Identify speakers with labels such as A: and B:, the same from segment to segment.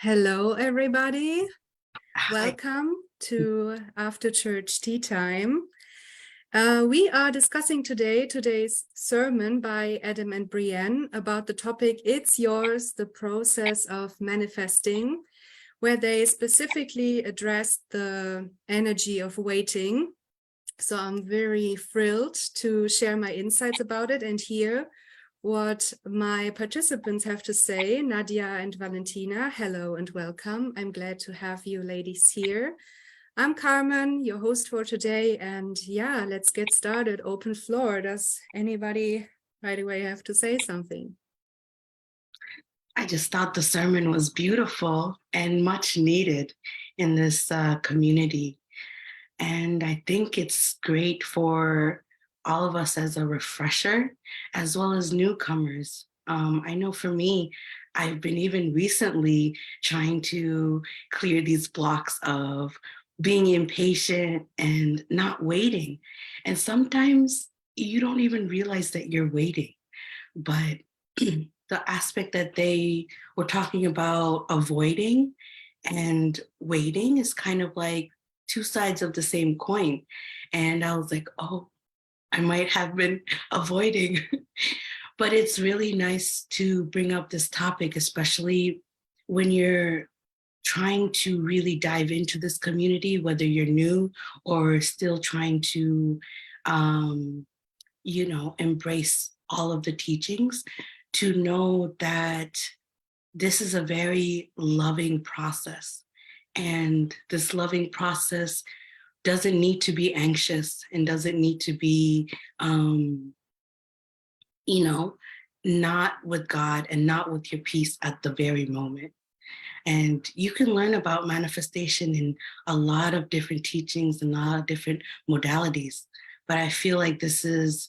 A: Hello, everybody.
B: Hi.
A: Welcome to After Church Tea Time. We are discussing today's sermon by Adam and Brienne about the topic, It's Yours, the Process of Manifesting, where they specifically addressed the energy of waiting. So I'm very thrilled to share my insights about it and hear what my participants have to say. Nadia and Valentina, hello and welcome. I'm glad to have you ladies here. I'm Carmen, your host for today, and yeah, let's get started. Open floor. Does anybody right away have to say something?
B: I just thought the sermon was beautiful and much needed in this community. And I think it's great for all of us as a refresher, as well as newcomers. I know for me, I've been even recently trying to clear these blocks of being impatient and not waiting. And sometimes you don't even realize that you're waiting, but the aspect that they were talking about avoiding and waiting is kind of like two sides of the same coin. And I was like, oh, I might have been avoiding. But it's really nice to bring up this topic, especially when you're trying to really dive into this community, whether you're new or still trying to, embrace all of the teachings, to know that this is a very loving process. And this loving process doesn't need to be anxious and doesn't need to be, not with God and not with your peace at the very moment. And you can learn about manifestation in a lot of different teachings and a lot of different modalities. But I feel like this is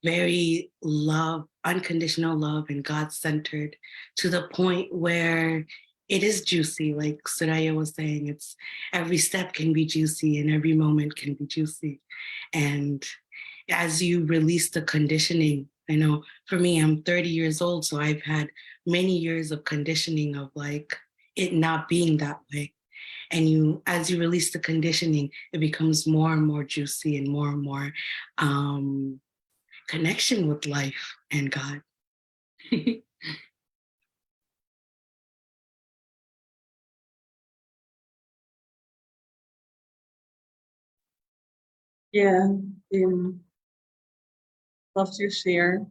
B: very unconditional love and God-centered, to the point where it is juicy. Like Shaleia was saying, it's every step can be juicy and every moment can be juicy. And as you release the conditioning, I know for me, I'm 30 years old, so I've had many years of conditioning of like it not being that way. And as you release the conditioning, it becomes more and more juicy and more connection with life and God.
C: Yeah, loved your share.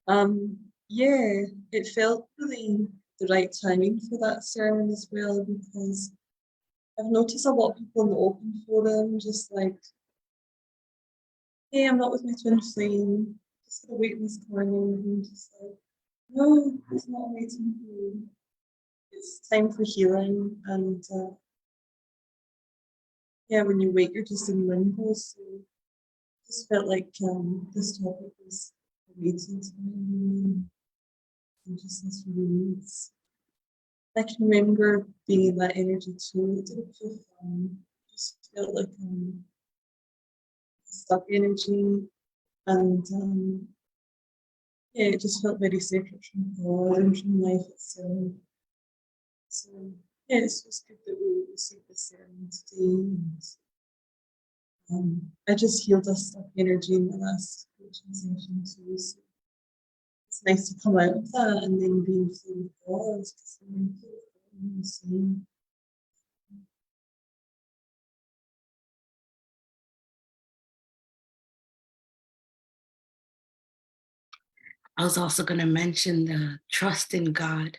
C: Yeah, it felt really the right timing for that sermon as well, because I've noticed a lot of people in the open forum just like, hey, I'm not with my twin flame, just gonna wait in this corner, and just like, no, it's not waiting for you. It's time for healing, and yeah, when you wait, you're just in limbo. So just felt like this topic was waiting time and just this release. I can remember being in that energy too. It didn't feel fun. It just felt like stuck energy, and yeah, it just felt very separate from God and from life itself. So yeah, it's just good that we received this ceremony today. And I just healed a stuck energy in the last coaching session too. So it's nice to come out of that and then be in flow with God, because then I'm the same.
B: I was also going to mention the trust in God,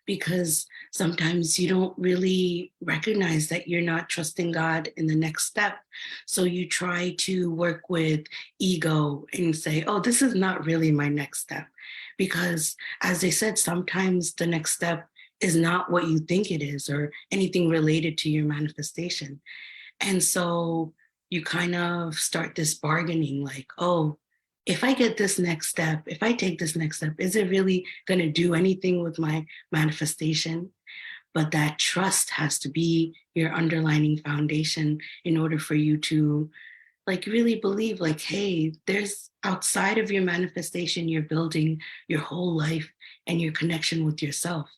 B: because sometimes you don't really recognize that you're not trusting God in the next step. So you try to work with ego and say, oh, this is not really my next step. Because as they said, sometimes the next step is not what you think it is, or anything related to your manifestation. And so you kind of start this bargaining like, oh, if I get this next step, if I take this next step, is it really going to do anything with my manifestation? But that trust has to be your underlining foundation in order for you to like really believe like, hey, there's outside of your manifestation, you're building your whole life and your connection with yourself.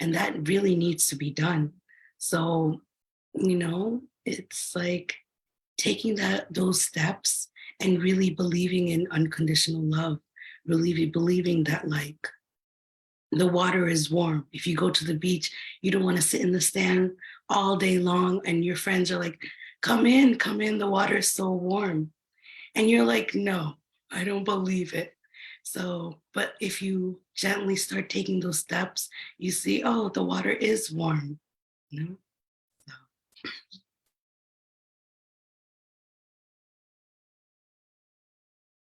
B: And that really needs to be done. So, it's like taking those steps and really believing in unconditional love, really believing that like the water is warm. If you go to the beach, you don't want to sit in the stand all day long and your friends are like, come in, the water is so warm. And you're like, no, I don't believe it. So, but if you gently start taking those steps, you see, oh, the water is warm. So.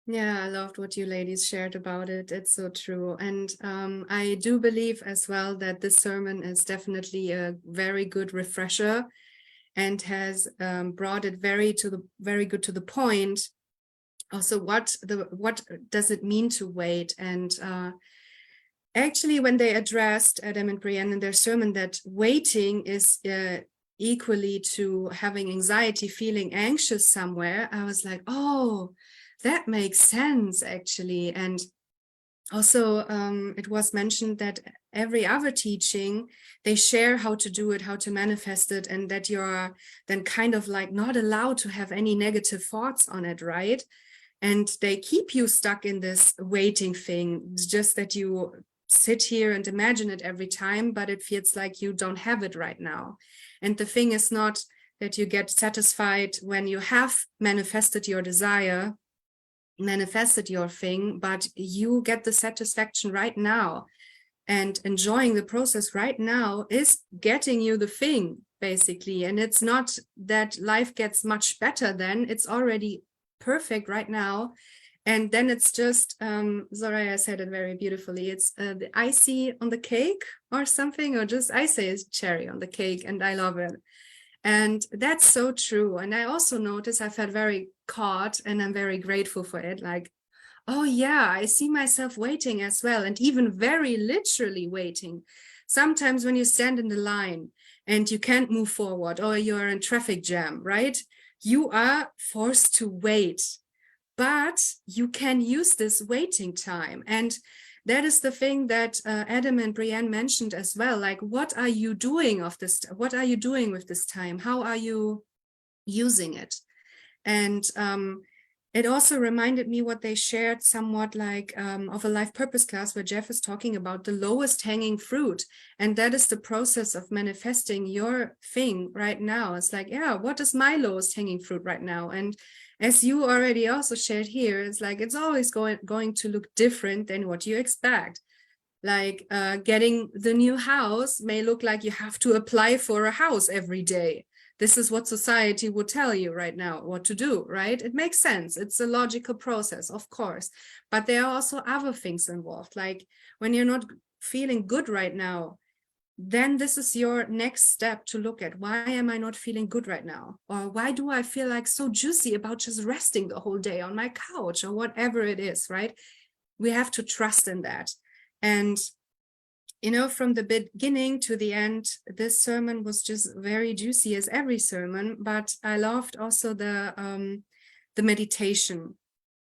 A: Yeah, I loved what you ladies shared about it. It's so true. And I do believe as well that this sermon is definitely a very good refresher and has brought it very good to the point. Also, what does it mean to wait? And actually, when they addressed Adam and Brienne in their sermon that waiting is equally to having anxiety, feeling anxious somewhere, I was like, oh, that makes sense, actually. And also, it was mentioned that every other teaching, they share how to do it, how to manifest it, and that you're then kind of like not allowed to have any negative thoughts on it, right? And they keep you stuck in this waiting thing. It's just that you sit here and imagine it every time, but it feels like you don't have it right now. And the thing is not that you get satisfied when you have manifested your desire, manifested your thing, but you get the satisfaction right now. And enjoying the process right now is getting you the thing, basically. And it's not that life gets much better then, it's already perfect right now. And then it's just, Soraya said it very beautifully, it's the icy on the cake or something, or just I say it's cherry on the cake, and I love it. And that's so true. And I also notice I felt very caught, and I'm very grateful for it. Like, oh yeah, I see myself waiting as well, and even very literally waiting. Sometimes when you stand in the line and you can't move forward, or you're in traffic jam, right? You are forced to wait, but you can use this waiting time. And that is the thing that Adam and Brienne mentioned as well. Like, what are you doing of this? What are you doing with this time? How are you using it? And it also reminded me what they shared somewhat like of a life purpose class where Jeff is talking about the lowest hanging fruit. And that is the process of manifesting your thing right now. It's like, yeah, what is my lowest hanging fruit right now? And as you already also shared here, it's like, it's always going to look different than what you expect. Like getting the new house may look like you have to apply for a house every day. This is what society would tell you right now what to do, right? It makes sense. It's a logical process, of course. But there are also other things involved. Like when you're not feeling good right now, then this is your next step to look at. Why am I not feeling good right now? Or why do I feel like so juicy about just resting the whole day on my couch, or whatever it is, right? We have to trust in that. And from the beginning to the end, this sermon was just very juicy, as every sermon. But I loved also the meditation,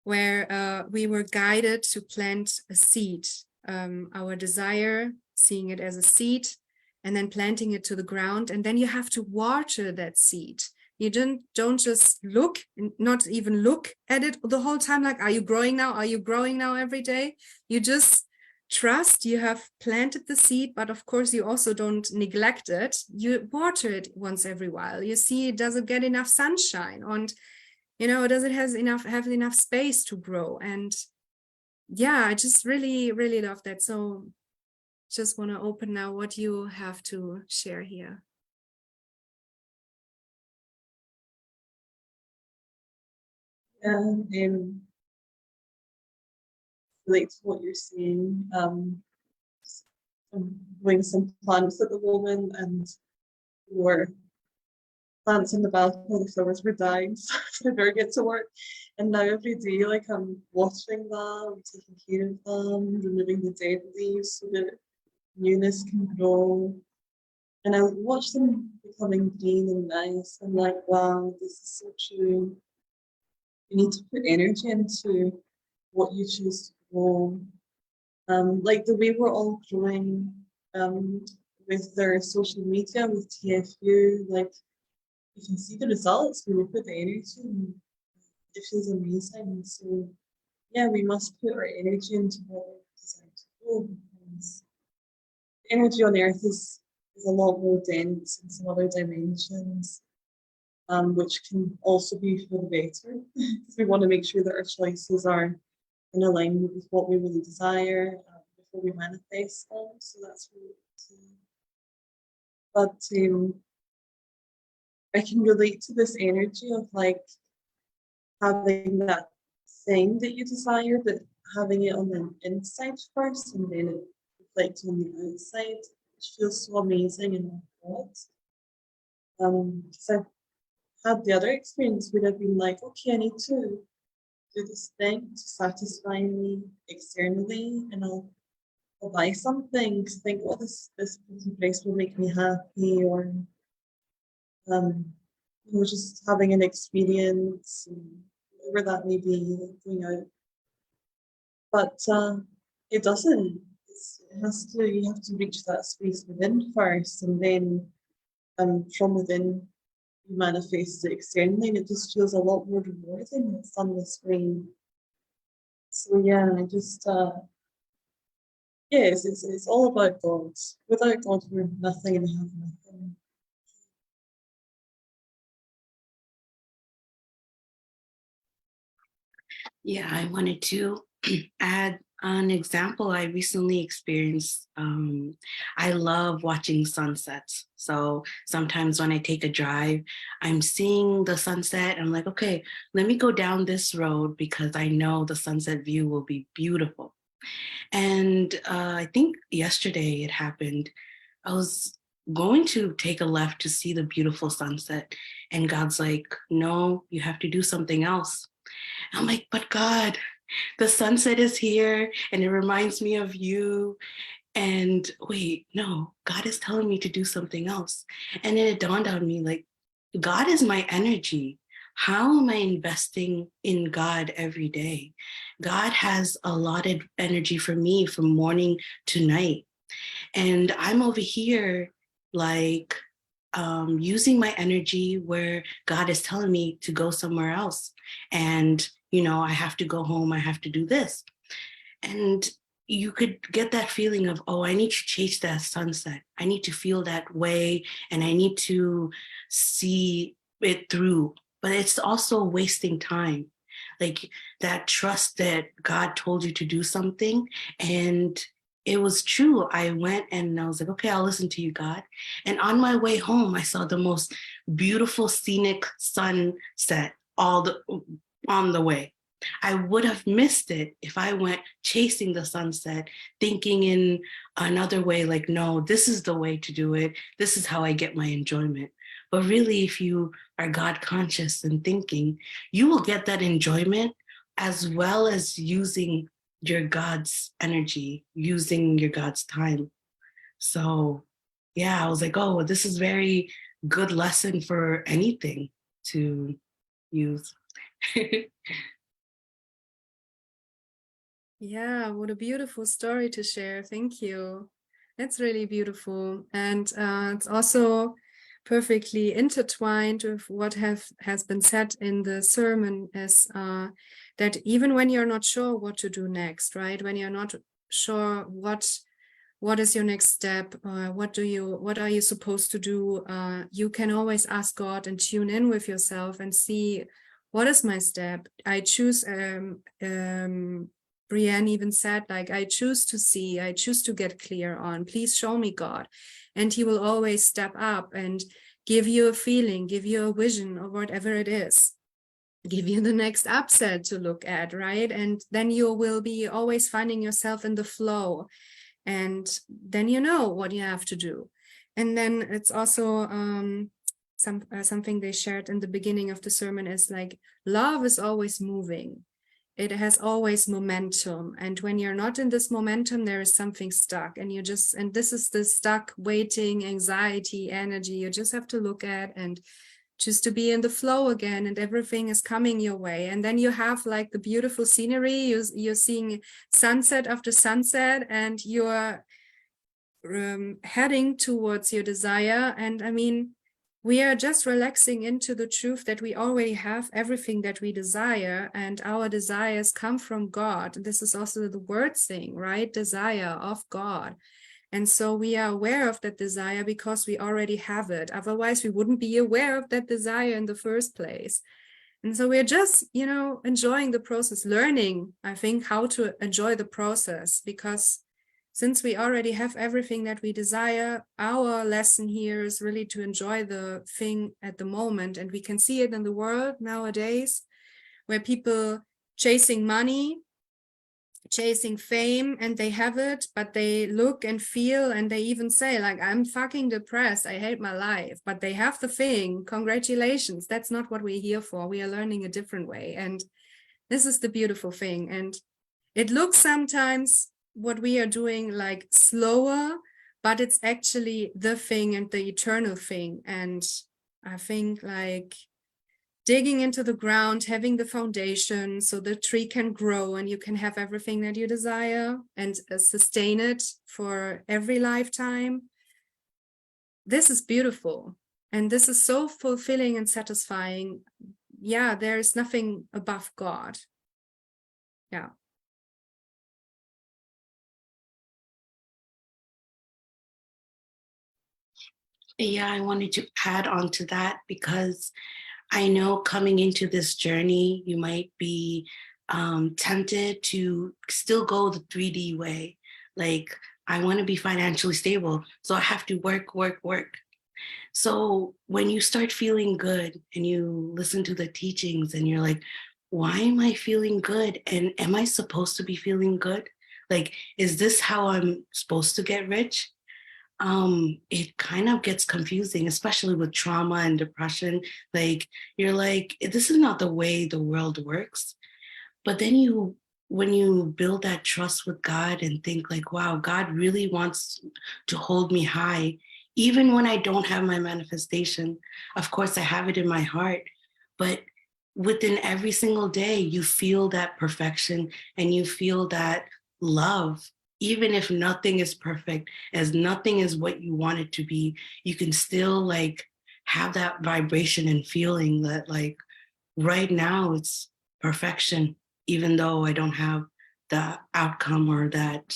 A: where we were guided to plant a seed, our desire, seeing it as a seed, and then planting it to the ground. And then you have to water that seed. You don't just not even look at it the whole time, like, are you growing now? Are you growing now every day? You just trust you have planted the seed, but of course you also don't neglect it. You water it once every while. You see, does it get enough sunshine? And does it have enough space to grow? And yeah, I just really, really love that. So just want to open now what you have to share here.
C: Yeah, relate to what you're saying. I'm growing some plants at the moment, and we're plants in the balcony, the flowers were dying, so I never get to work. And now every day, like, I'm watering them, I'm taking care of them, removing the dead leaves so that newness can grow. And I watch them becoming green and nice. I'm like, wow, this is so true. You need to put energy into what you choose to grow. Like the way we're all growing with their social media, with TFU, like you can see the results when we put the energy and it feels amazing. So yeah, we must put our energy into what we're designed to do, because the energy on earth is a lot more dense in some other dimensions, which can also be for the better. Because we want to make sure that our choices are in alignment with what we really desire before we manifest them. So that's really key. But I can relate to this energy of like having that thing that you desire, but having it on the inside first and then it reflects on the outside, which feels so amazing and God. Because I've had the other experience where I've been like, okay, I need to do this thing to satisfy me externally, and I'll buy something to think, oh, this place will make me happy, or just having an experience, whatever that may be, going out. But it doesn't. You have to reach that space within first, and then from within you manifest it externally, and it just feels a lot more rewarding. It's on this way. So yeah, I just yes, it's all about God. Without God, we're nothing and have nothing.
B: Yeah, I wanted to add an example I recently experienced. I love watching sunsets. So sometimes when I take a drive, I'm seeing the sunset. I'm like, okay, let me go down this road because I know the sunset view will be beautiful. And I think yesterday it happened. I was going to take a left to see the beautiful sunset. And God's like, no, you have to do something else. I'm like, but God, the sunset is here and it reminds me of you. And wait, no, God is telling me to do something else. And then it dawned on me, like, God is my energy. How am I investing in God every day? God has allotted energy for me from morning to night. And I'm over here, like, using my energy where God is telling me to go somewhere else. And, I have to go home, I have to do this. And you could get that feeling of, oh, I need to chase that sunset. I need to feel that way and I need to see it through. But it's also wasting time. Like that trust that God told you to do something. And it was true. I went and I was like, okay, I'll listen to you, God. And on my way home, I saw the most beautiful scenic sunset on the way. I would have missed it if I went chasing the sunset, thinking in another way, like, no, this is the way to do it. This is how I get my enjoyment. But really, if you are God conscious and thinking, you will get that enjoyment as well as using your God's energy, using your God's time. So yeah, I was like, oh, this is very good lesson for anything to use.
A: Yeah, what a beautiful story to share. Thank you. That's really beautiful. And it's also perfectly intertwined with what has been said in the sermon, is that even when you're not sure what to do next, right? When you're not sure what is your next step, what are you supposed to do, you can always ask God and tune in with yourself and see, what is my step? I choose Brienne even said, like, I choose to see, I choose to get clear on, please show me, God. And he will always step up and give you a feeling, give you a vision, or whatever it is, give you the next upset to look at, right? And then you will be always finding yourself in the flow. And then you know what you have to do. And then it's also something they shared in the beginning of the sermon is like, love is always moving. It has always momentum. And when you're not in this momentum, there is something stuck. And this is the stuck waiting, anxiety, energy. You just have to look at and just to be in the flow again, and everything is coming your way. And then you have like the beautiful scenery. You're seeing sunset after sunset, and you're heading towards your desire. And I mean, we are just relaxing into the truth that we already have everything that we desire, and our desires come from God. This is also the word thing, right? Desire of God. And so we are aware of that desire because we already have it. Otherwise, we wouldn't be aware of that desire in the first place. And so we're just, you know, enjoying the process, learning, I think, how to enjoy the process, because since we already have everything that we desire, our lesson here is really to enjoy the thing at the moment. And we can see it in the world nowadays, where people chasing money, chasing fame, and they have it, but they look and feel, and they even say, like, I'm fucking depressed, I hate my life, but they have the thing. Congratulations. That's not what we're here for. We are learning a different way. And this is the beautiful thing. And it looks sometimes what we are doing like slower, but it's actually the thing and the eternal thing. And I think like digging into the ground, having the foundation so the tree can grow and you can have everything that you desire and sustain it for every lifetime. This is beautiful. And this is so fulfilling and satisfying. Yeah, there is nothing above God. Yeah.
B: Yeah, I wanted to add on to that because I know coming into this journey, you might be tempted to still go the 3D way. Like, I want to be financially stable, so I have to work, work, work. So when you start feeling good and you listen to the teachings and you're like, why am I feeling good? And am I supposed to be feeling good? Like, is this how I'm supposed to get rich? It kind of gets confusing, especially with trauma and depression. Like, you're like, this is not the way the world works. But then when you build that trust with God and think like, wow, God really wants to hold me high, even when I don't have my manifestation. Of course, I have it in my heart, but within every single day, you feel that perfection and you feel that love. Even if nothing is perfect, as nothing is what you want it to be, you can still like have that vibration and feeling that like right now it's perfection, even though I don't have the outcome or that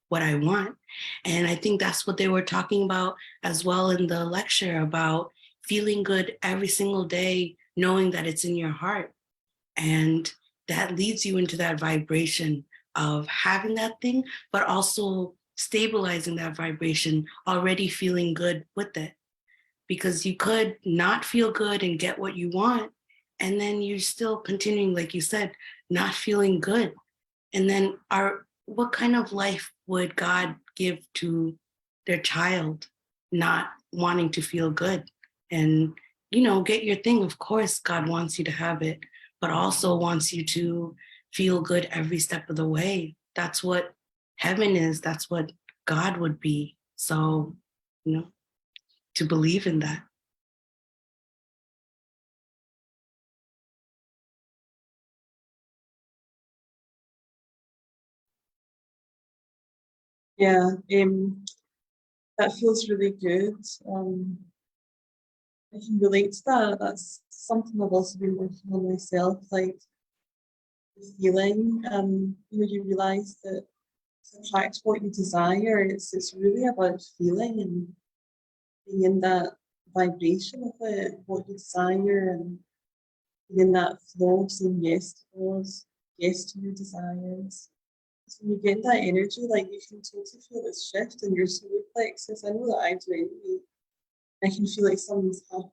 B: what I want. And I think that's what they were talking about as well in the lecture about feeling good every single day, knowing that it's in your heart. And that leads you into that vibration of having that thing, but also stabilizing that vibration, already feeling good with it. Because you could not feel good and get what you want, and then you're still continuing, like you said, not feeling good. And then what kind of life would God give to their child not wanting to feel good? And, get your thing. Of course, God wants you to have it, but also wants you to feel good every step of the way. That's what heaven is. That's what God would be. So, to believe in that.
C: Yeah, that feels really good. I can relate to that. That's something I've also been working on myself, like the feeling. You realize that to attract what you desire, it's really about feeling and being in that vibration of it, what you desire, and being in that flow, saying yes to those, yes to your desires. So when you get that energy, like you can totally feel this shift in your solar plexus. I know that I do anyway. I can feel like something's happening.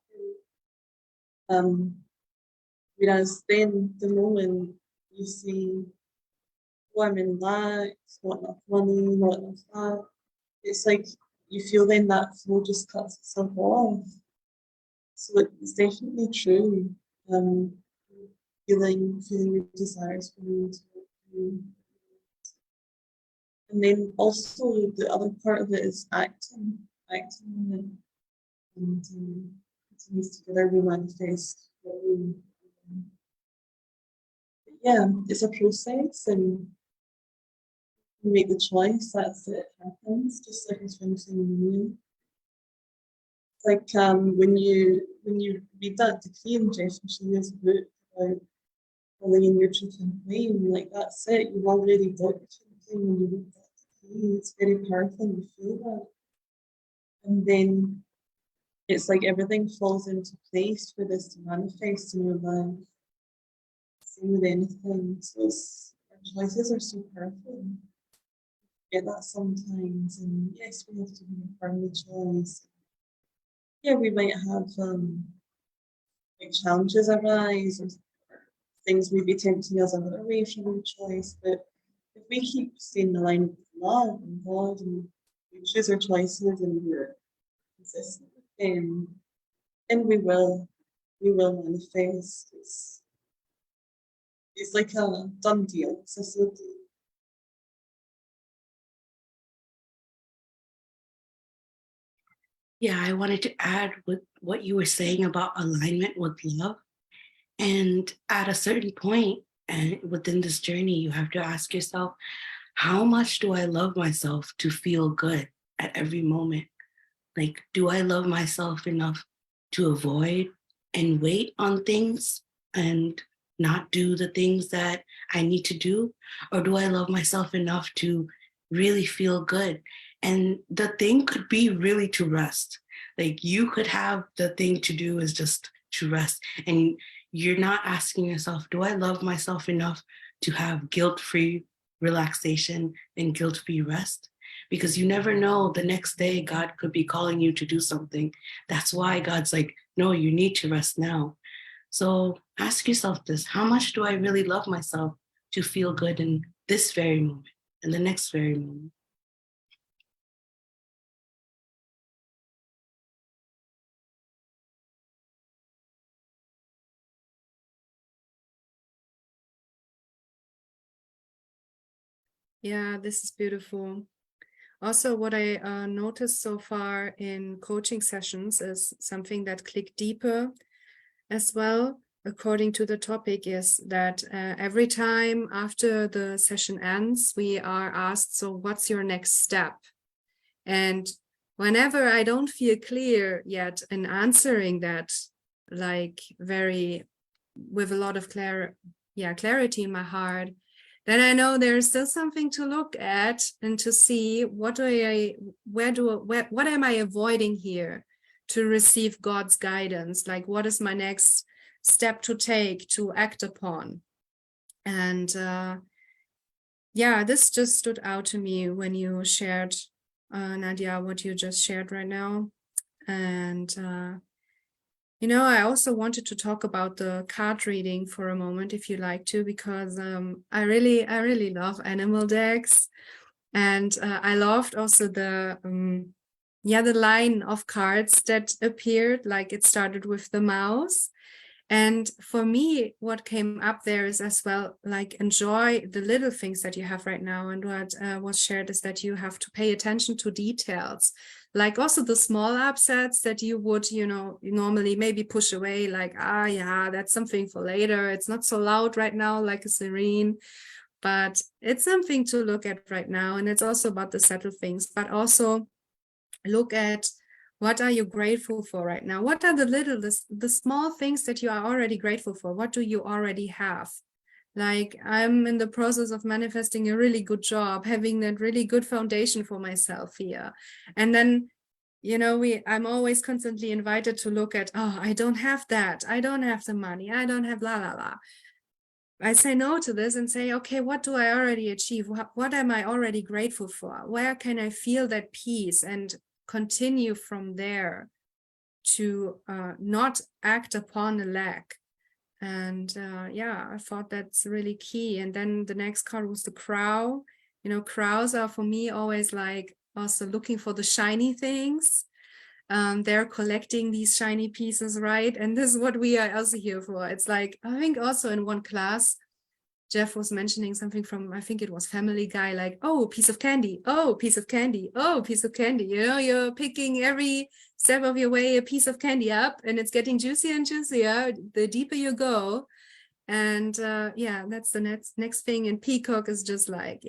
C: Whereas then the moment you see, oh, I'm in lack, not enough money, not enough that, it's like you feel then that flow just cuts itself off. So it's definitely true. Um, feeling your desires for you. And then also the other part of it is acting on it, and continues together we manifest what we. Yeah, it's a process, and you make the choice, that's it, happens, just like it's finishing in the meal. Like when you read that decree in Jeff and Shalea's book about falling in your truth and flame, like that's it, you've already got your truth and flame when you read that decree. It's very powerful and you feel that. And then it's like everything falls into place for this to manifest in your life. Same with anything. So our choices are so powerful. Get that sometimes, and yes, we have to be a firm the choice. Yeah, we might have like challenges arise or things may be tempting us another way from our choice, but if we keep staying in line with love and God and we choose our choices and we're consistent with them, then we will manifest. It's like a done deal. It's a sealed deal.
B: Yeah, I wanted to add with what you were saying about alignment with love. And at a certain point, and within this journey, you have to ask yourself, how much do I love myself to feel good at every moment? Like, do I love myself enough to avoid and wait on things and not do the things that I need to do? Or do I love myself enough to really feel good? And the thing could be really to rest. Like, you could have the thing to do is just to rest. And you're not asking yourself, do I love myself enough to have guilt-free relaxation and guilt-free rest? Because you never know, the next day God could be calling you to do something. That's why God's like, no, you need to rest now. So ask yourself this, how much do I really love myself to feel good in this very moment and the next very moment?
A: Yeah, this is beautiful. Also, what I noticed so far in coaching sessions is something that clicked deeper as well, according to the topic, is that every time after the session ends, we are asked, so what's your next step? And whenever I don't feel clear yet in answering that, like with a lot of clarity in my heart, then I know there's still something to look at and to see what am I avoiding here to receive God's guidance? Like, what is my next step to take, to act upon? And yeah, this just stood out to me when you shared, Nadia, what you just shared right now. And I also wanted to talk about the card reading for a moment, if you like to, because I really love animal decks, and I loved also the line of cards that appeared. Like, it started with the mouse, and for me, what came up there is as well, like, enjoy the little things that you have right now. And what was shared is that you have to pay attention to details, like also the small upsets that you would, normally maybe push away, like, yeah, that's something for later. It's not so loud right now, like a serene, but it's something to look at right now. And it's also about the subtle things, but also look at, what are you grateful for right now? What are the small things that you are already grateful for? What do you already have? Like, I'm in the process of manifesting a really good job, having that really good foundation for myself here. And then, I'm always constantly invited to look at, I don't have that. I don't have the money. I don't have la, la, la. I say no to this and say, okay, what do I already achieve? What am I already grateful for? Where can I feel that peace and continue from there to not act upon a lack? And I thought that's really key. And then the next card was the crow. Crows are for me always like also looking for the shiny things. They're collecting these shiny pieces, right? And this is what we are also here for. It's like, I think also in one class, Jeff was mentioning something from, I think it was Family Guy, like, oh, piece of candy, oh, piece of candy, oh, piece of candy. You're picking every step of your way a piece of candy up, and it's getting juicier and juicier the deeper you go. And that's the next thing. And peacock is just like,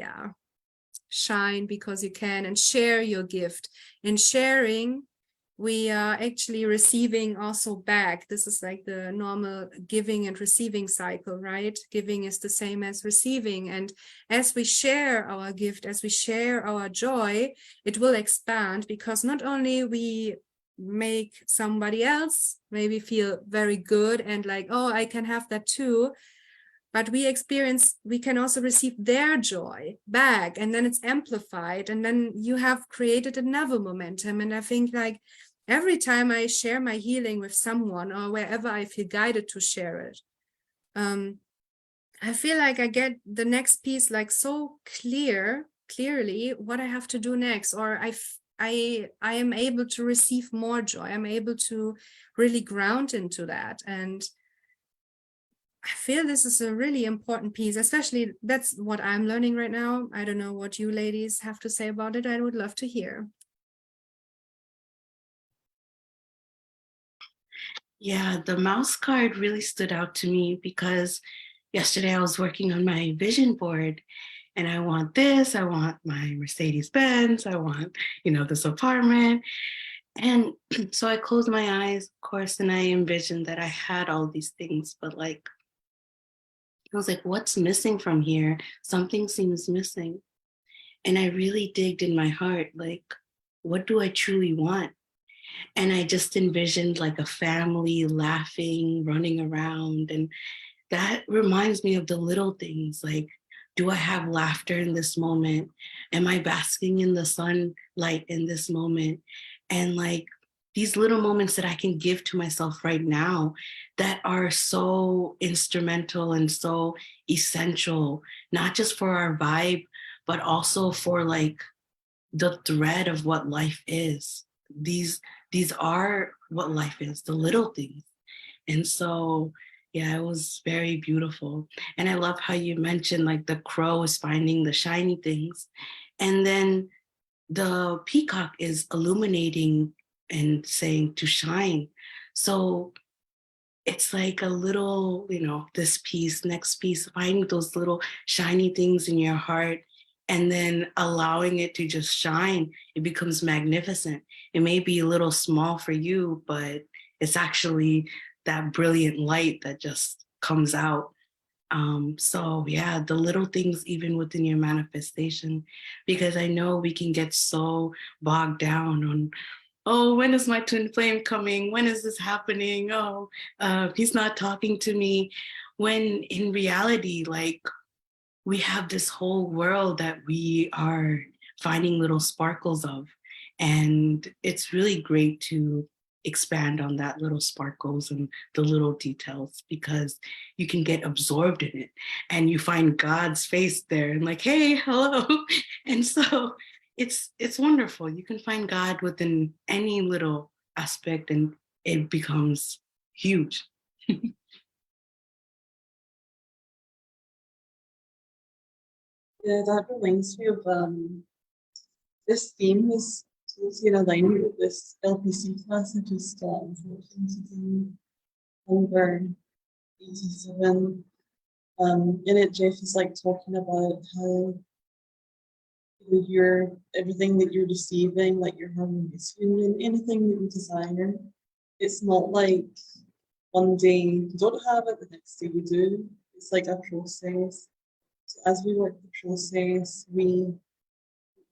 A: shine because you can, and share your gift. In sharing, we are actually receiving also back. This is like the normal giving and receiving cycle, right? Giving is the same as receiving. And as we share our gift, as we share our joy, it will expand, because not only we make somebody else maybe feel very good and like, oh, I can have that too, but we can also receive their joy back, and then it's amplified, and then you have created another momentum. And I think, like, every time I share my healing with someone, or wherever I feel guided to share it, I feel like I get the next piece like so clearly what I have to do next, or I am able to receive more joy. I'm able to really ground into that. And I feel this is a really important piece, especially that's what I'm learning right now. I don't know what you ladies have to say about it. I would love to hear.
B: Yeah, the mouse card really stood out to me because yesterday I was working on my vision board, and I want this, I want my Mercedes Benz, I want, this apartment. And so I closed my eyes, of course, and I envisioned that I had all these things, but like, I was like, what's missing from here? Something seems missing. And I really digged in my heart, like, what do I truly want? And I just envisioned like a family laughing, running around. And that reminds me of the little things, like, do I have laughter in this moment? Am I basking in the sunlight in this moment? And like these little moments that I can give to myself right now that are so instrumental and so essential, not just for our vibe, but also for like the thread of what life is. These are what life is, the little things. And so, yeah, it was very beautiful. And I love how you mentioned like the crow is finding the shiny things. And then the peacock is illuminating and saying to shine. So it's like a little, this piece, next piece, finding those little shiny things in your heart and then allowing it to just shine. It becomes magnificent. It may be a little small for you, but it's actually that brilliant light that just comes out. So yeah, the little things even within your manifestation, because I know we can get so bogged down on, oh, when is my twin flame coming? When is this happening? Oh, he's not talking to me. When in reality, like, we have this whole world that we are finding little sparkles of. And it's really great to expand on that little sparkles and the little details, because you can get absorbed in it and you find God's face there and like, hey, hello. And so it's wonderful. You can find God within any little aspect and it becomes huge.
C: Yeah, that reminds me of this theme is totally in alignment with this LPC class I just working to do number 87. In it, Jeff is like talking about how you're everything that you're receiving, like you're having this union, anything that you desire. It's not like one day you don't have it, the next day you do. It's like a process. So as we work the process, we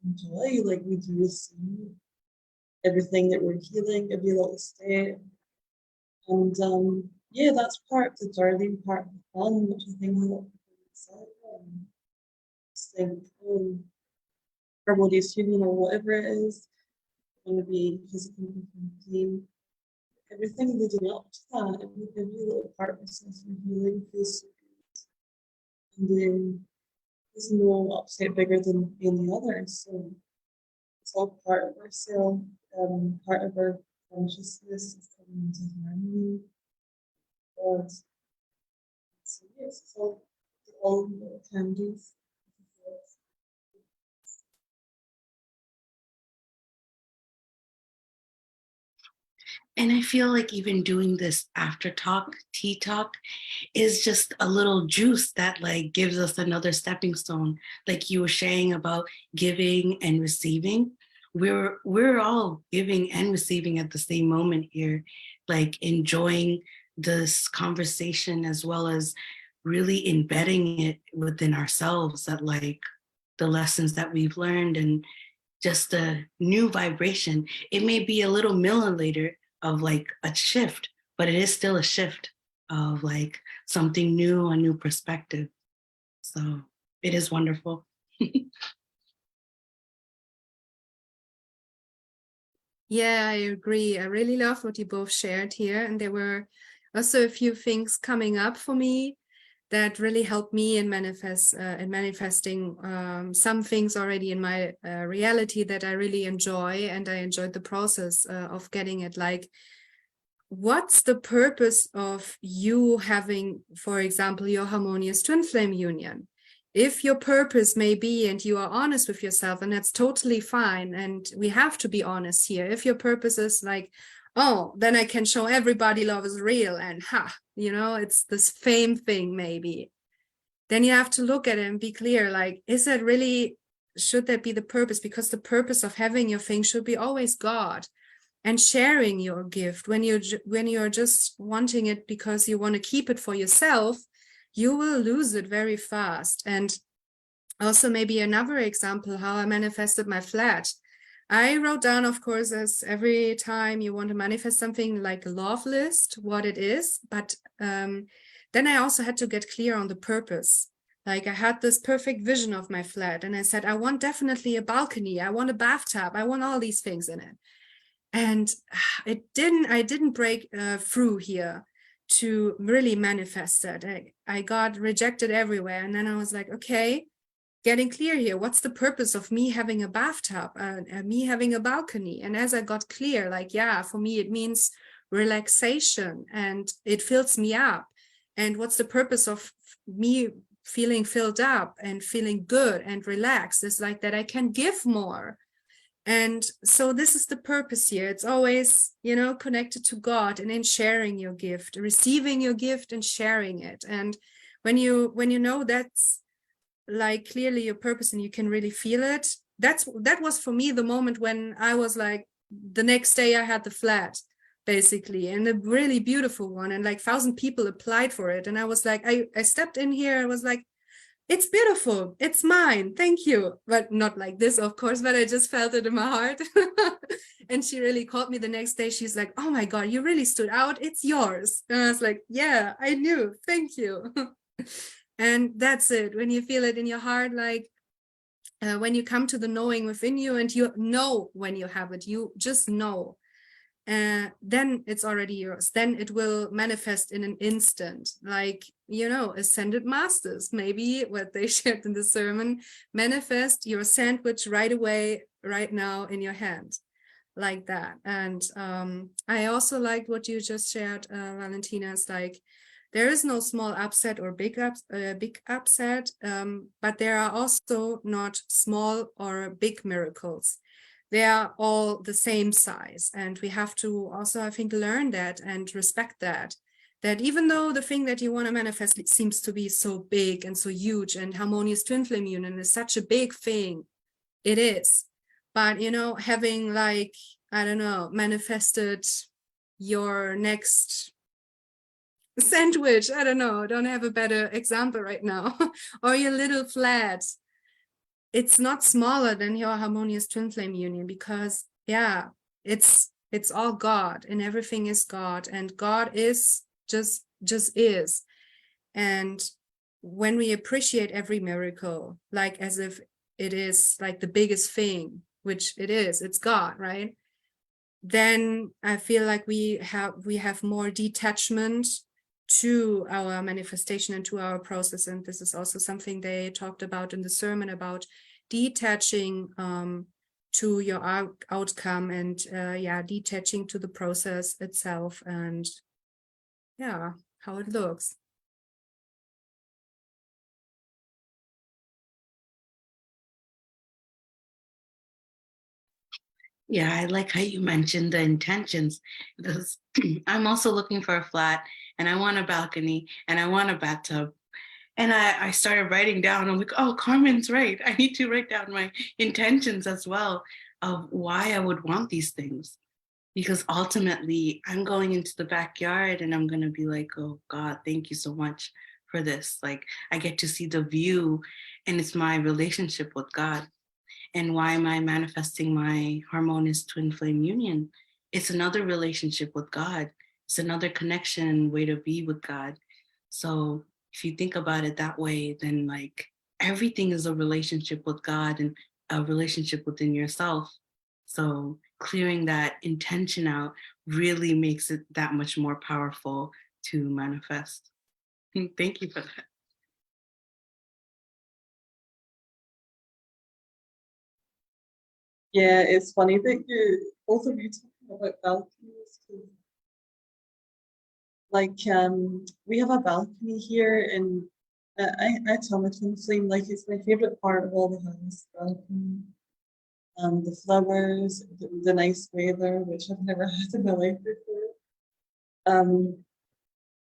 C: enjoy, like we do receive everything that we're healing, every little step. And yeah, that's part of the journey, part of the fun, which I think a lot of people excite. It's like, harmonious union or whatever it is, going to be physical team. Everything leading up to that, every little part of ourselves for healing feels so good. And then there's no upset bigger than any other. So it's all part of ourselves, part of our consciousness is coming into harmony. And so yes, it's all little candies.
B: And I feel like even doing this after talk, tea talk, is just a little juice that like gives us another stepping stone. Like you were saying about giving and receiving. We're all giving and receiving at the same moment here, like enjoying this conversation as well as really embedding it within ourselves, that like the lessons that we've learned and just a new vibration. It may be a little milliliter of like a shift, but it is still a shift of like something new, a new perspective. So it is wonderful.
A: Yeah, I agree. I really love what you both shared here. And there were also a few things coming up for me that really helped me in manifesting some things already in my reality that I really enjoy. And I enjoyed the process of getting it. Like, what's the purpose of you having, for example, your harmonious twin flame union? If your purpose may be, and you are honest with yourself, and that's totally fine, and we have to be honest here. If your purpose is like, oh, then I can show everybody love is real, and it's this fame thing maybe, then you have to look at it and be clear, like, is it really, should that be the purpose? Because the purpose of having your thing should be always God. And sharing your gift, when you're just wanting it because you want to keep it for yourself, you will lose it very fast. And also maybe another example, how I manifested my flat. I wrote down, of course, as every time you want to manifest something, like a love list, what it is. But then I also had to get clear on the purpose. Like I had this perfect vision of my flat, and I said, I want definitely a balcony, I want a bathtub, I want all these things in it. And I didn't break through here to really manifest it. I got rejected everywhere. And then I was like, okay, getting clear here. What's the purpose of me having a bathtub, me having a balcony? And as I got clear, like, yeah, for me, it means relaxation and it fills me up. And what's the purpose of me feeling filled up and feeling good and relaxed? Is like that I can give more. And so this is the purpose here. It's always, connected to God and in sharing your gift, receiving your gift and sharing it. And when you know that's like clearly your purpose and you can really feel it, that was for me the moment when I was like, the next day I had the flat basically, and a really beautiful one, and like 1,000 people applied for it. And I was like, I stepped in here, I was like, it's beautiful, it's mine, thank you. But not like this, of course, but I just felt it in my heart. And she really called me the next day. She's like, oh my God, you really stood out, it's yours. And I was like, yeah, I knew, thank you. And that's it, when you feel it in your heart, like when you come to the knowing within you, and you know when you have it, you just know, then it's already yours. Then it will manifest in an instant, like, ascended masters, maybe what they shared in the sermon, manifest your sandwich right away, right now in your hand, like that. And I also liked what you just shared, Valentina. It's like, there is no small upset or big upset, but there are also not small or big miracles. They are all the same size. And we have to also, I think, learn that and respect that even though the thing that you want to manifest seems to be so big and so huge, and harmonious twin flame union is such a big thing, it is. But, having like, I don't know, manifested your next sandwich, I don't know, don't have a better example right now, or your little flat, it's not smaller than your harmonious twin flame union, because it's all God, and everything is God, and God is just is. And when we appreciate every miracle, like as if it is like the biggest thing, which it is, it's God, right? Then I feel like we have more detachment to our manifestation and to our process. And this is also something they talked about in the sermon, about detaching to your outcome, and detaching to the process itself, and how it looks.
B: Yeah, I like how you mentioned the intentions, because I'm also looking for a flat, and I want a balcony, and I want a bathtub. And I started writing down, I'm like, oh, Carmen's right. I need to write down my intentions as well of why I would want these things. Because ultimately, I'm going into the backyard and I'm going to be like, oh, God, thank you so much for this. Like, I get to see the view, and it's my relationship with God. And why am I manifesting my harmonious twin flame union? It's another relationship with God. It's another connection, way to be with God. So if you think about it that way, then like everything is a relationship with God and a relationship within yourself. So clearing that intention out really makes it that much more powerful to manifest. Thank you for that.
C: Yeah, it's funny that you both of you talking about balconies. 'Cause, like, we have a balcony here, and I tell my twin flame, like, it's my favorite part of all the house, balcony. The flowers, the nice weather, which I've never had in my life before. Um,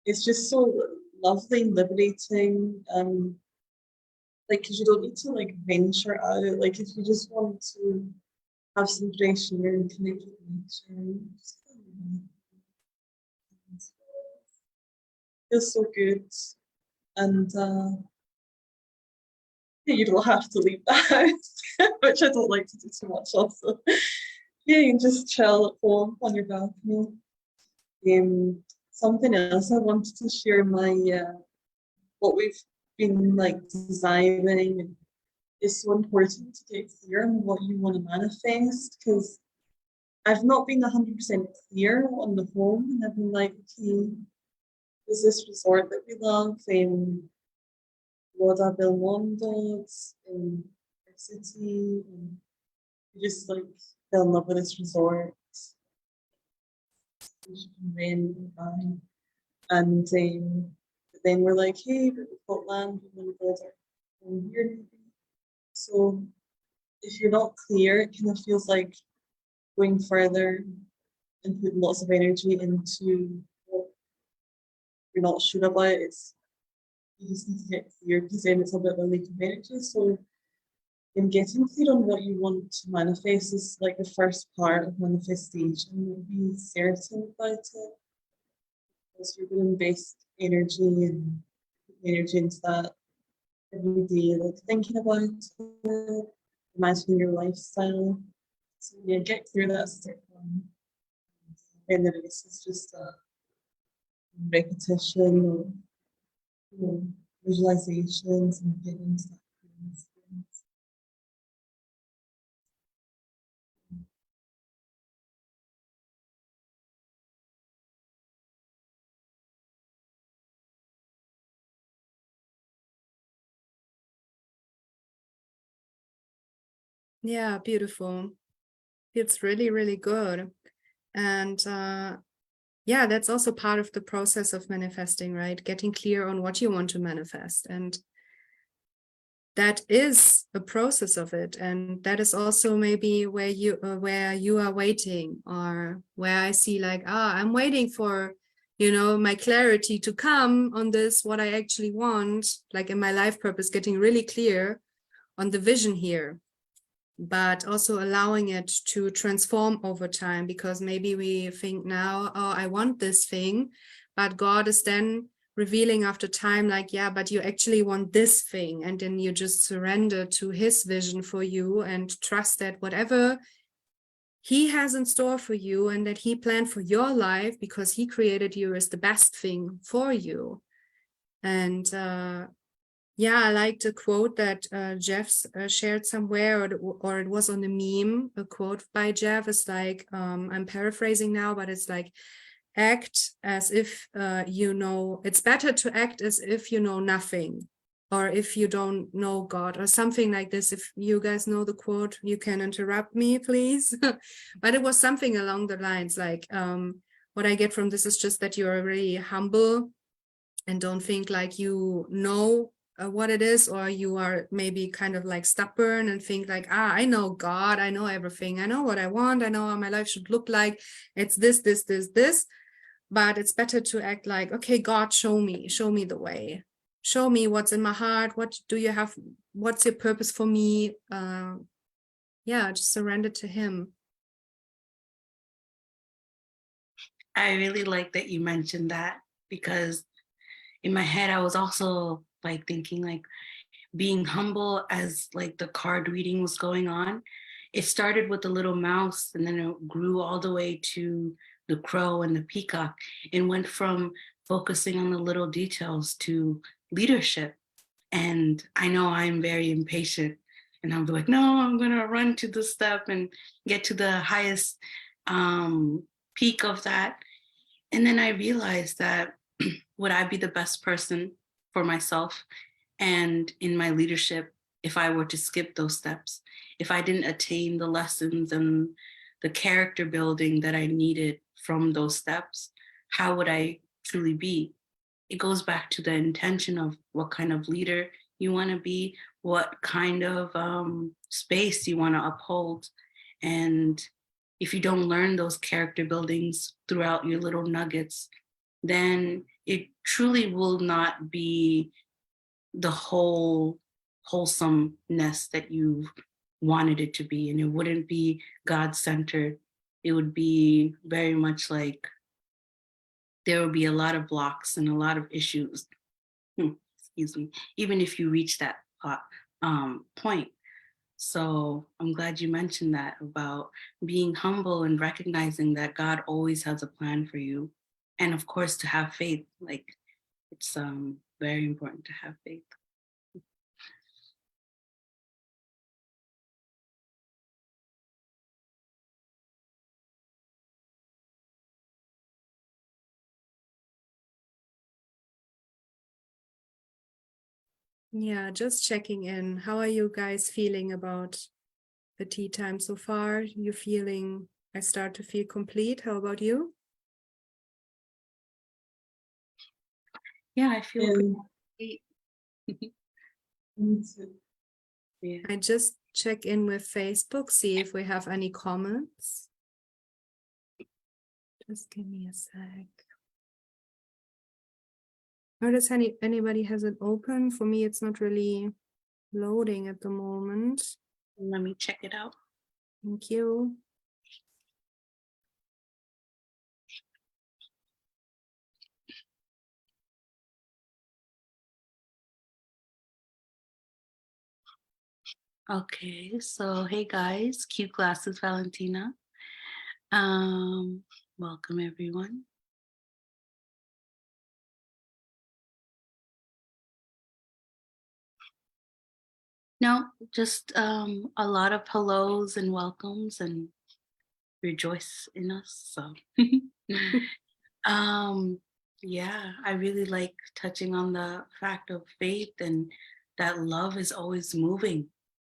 C: it's just so lovely and liberating. Like, because you don't need to like venture out. Like, if you just want to have some fresh air and connect with nature, just feels so good. And you don't have to leave the house, which I don't like to do too much also. Yeah, you can just chill at home on your balcony. Something else I wanted to share my what we've been like designing. It's so important to get clear on what you want to manifest, because I've not been 100% clear on the home, and I've been like, okay, there's this resort that we love in Roda Belmondo, it's in our city, and we just like fell in love with this resort. We should rent and buy. And then we're like, hey, but we've got land, we want to build our home here maybe. So if you're not clear, it kind of feels like going further and putting lots of energy into what you're not sure about. You just need to get clear, because then it's a bit of a leak of energy. So in getting clear on what you want to manifest is like the first part of manifestation. Be certain about it, because you're going to invest energy into that every day, like thinking about it, imagining your lifestyle. So yeah, get clear, that's step one. And the rest is just a repetition or visualizations and getting stuff.
A: Yeah, beautiful. It's really, really good. And yeah, that's also part of the process of manifesting, right? Getting clear on what you want to manifest. And that is a process of it. And that is also maybe where you are waiting, or where I see like, I'm waiting for, my clarity to come on this, what I actually want, like in my life purpose, getting really clear on the vision here, but also allowing it to transform over time, because maybe we think now, I want this thing, but God is then revealing after time, like, yeah, but you actually want this thing. And then you just surrender to his vision for you and trust that whatever he has in store for you and that he planned for your life, because he created you, is the best thing for you. And yeah, I liked a quote that Jeff shared somewhere, or it was on a meme. A quote by Jeff is like, I'm paraphrasing now, but it's like, act as if it's better to act as if you know nothing, or if you don't know God, or something like this. If you guys know the quote, you can interrupt me, please. But it was something along the lines like, what I get from this is just that you're really humble and don't think like you know what it is, or you are maybe kind of like stubborn and think like, I know God, I know everything, I know what I want, I know how my life should look like, it's this, but it's better to act like, okay, God, show me the way, show me what's in my heart, what do you have, what's your purpose for me? Just surrender to him.
B: I really like that you mentioned that, because in my head I was also like thinking like being humble as like the card reading was going on. It started with the little mouse and then it grew all the way to the crow and the peacock, and went from focusing on the little details to leadership. And I know I'm very impatient and I'm like, no, I'm gonna run to the step and get to the highest peak of that. And then I realized that would I be the best person for myself and in my leadership if I were to skip those steps? If I didn't attain the lessons and the character building that I needed from those steps, how would I truly be? It goes back to the intention of what kind of leader you want to be, what kind of space you want to uphold. And if you don't learn those character buildings throughout your little nuggets, then it truly will not be the whole wholesomeness that you wanted it to be. And it wouldn't be God-centered. It would be very much like there will be a lot of blocks and a lot of issues, excuse me, even if you reach that point. So I'm glad you mentioned that about being humble and recognizing that God always has a plan for you. And of course, to have faith, like it's very important to have faith.
A: Yeah, just checking in. How are you guys feeling about the tea time so far? You feeling, I start to feel complete. How about you?
B: Yeah, I feel great. Yeah.
A: I just check in with Facebook, see if we have any comments. Just give me a sec. Or does anybody has it open? For me, it's not really loading at the moment.
B: Let me check it out.
A: Thank you.
B: Okay, so hey guys, cute glasses Valentina. Welcome everyone. No, just a lot of hellos and welcomes and rejoice in us. So yeah, I really like touching on the fact of faith and that love is always moving.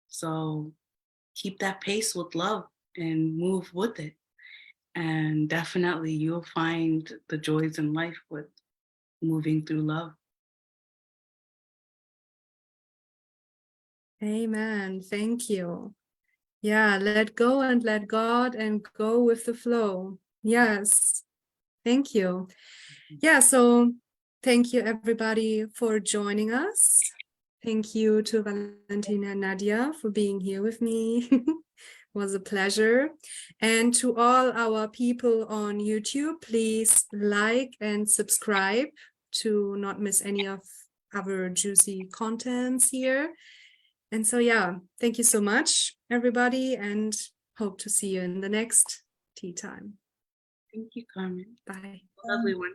B: So keep that pace with love and move with it. And definitely you'll find the joys in life with moving through love.
A: Amen. Thank you. Yeah, let go and let God and go with the flow. Yes. Thank you. Yeah, so thank you everybody for joining us. Thank you to Valentina and Nadia for being here with me. It was a pleasure. And to all our people on YouTube, please like and subscribe to not miss any of our juicy contents here. And so, yeah, thank you so much, everybody, and hope to see you in the next tea time.
B: Thank you, Carmen.
A: Bye.
B: Lovely one.